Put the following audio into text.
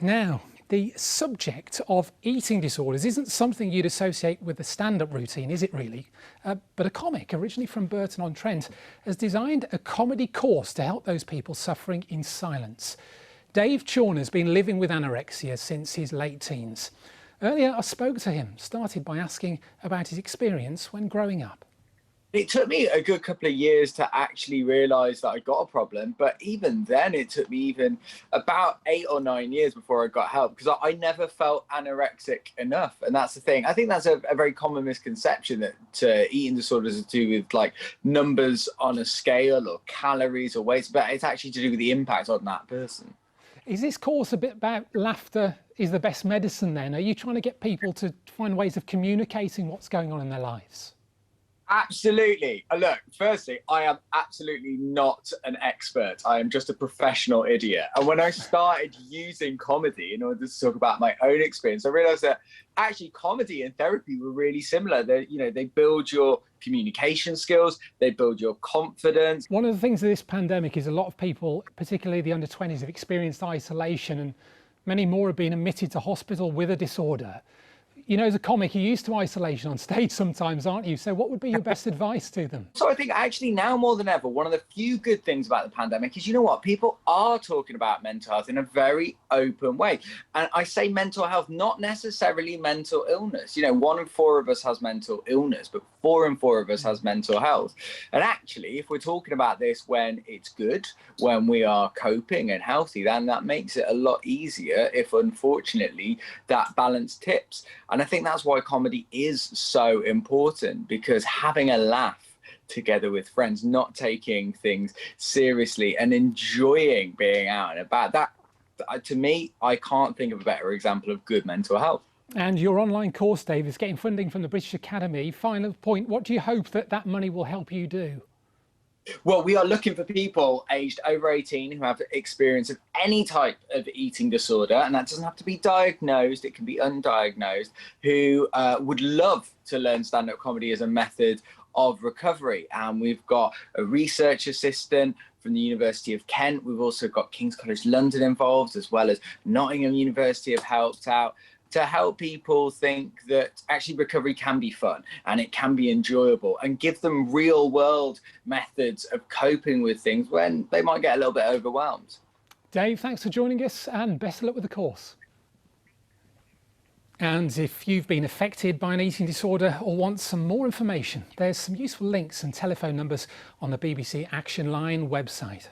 Now, the subject of eating disorders isn't something you'd associate with the stand-up routine, is it really? But a comic originally from Burton-on-Trent has designed a comedy course to help those people suffering in silence. Dave Chawner's been living with anorexia since his late teens. Earlier, I spoke to him, started by asking about his experience when growing up. It took me a good couple of years to actually realise that I got a problem. But even then, it took me even about 8 or 9 years before I got help, because I never felt anorexic enough. And that's the thing. I think that's a very common misconception, that eating disorders are to do with like numbers on a scale or calories or weights, but it's actually to do with the impact on that person. Is this course a bit about laughter is the best medicine then? Are you trying to get people to find ways of communicating what's going on in their lives? Absolutely. Look, firstly, I am absolutely not an expert. I am just a professional idiot. And when I started using comedy in order to talk about my own experience, I realized that actually comedy and therapy were really similar. They build your communication skills, they build your confidence. One of the things of this pandemic is a lot of people, particularly the under 20s, have experienced isolation, and many more have been admitted to hospital with a disorder. You know, as a comic, you're used to isolation on stage sometimes, aren't you? So what would be your best advice to them? So I think actually now more than ever, one of the few good things about the pandemic is, you know what, people are talking about mental health in a very open way. And I say mental health, not necessarily mental illness. You know, 1 in 4 of us has mental illness, but 4 in 4 of us has mental health. And actually, if we're talking about this when it's good, when we are coping and healthy, then that makes it a lot easier if unfortunately that balance tips. And I think that's why comedy is so important, because having a laugh together with friends, not taking things seriously and enjoying being out and about, that to me, I can't think of a better example of good mental health. And your online course, Dave, is getting funding from the British Academy. Final point, what do you hope that money will help you do? Well, we are looking for people aged over 18 who have experience of any type of eating disorder, and that doesn't have to be diagnosed, it can be undiagnosed, who would love to learn stand-up comedy as a method of recovery. And we've got a research assistant from the University of Kent. We've also got King's College London involved, as well as Nottingham University have helped out, to help people think that actually recovery can be fun and it can be enjoyable, and give them real world methods of coping with things when they might get a little bit overwhelmed. Dave, thanks for joining us, and best of luck with the course. And if you've been affected by an eating disorder or want some more information, there's some useful links and telephone numbers on the BBC Action Line website.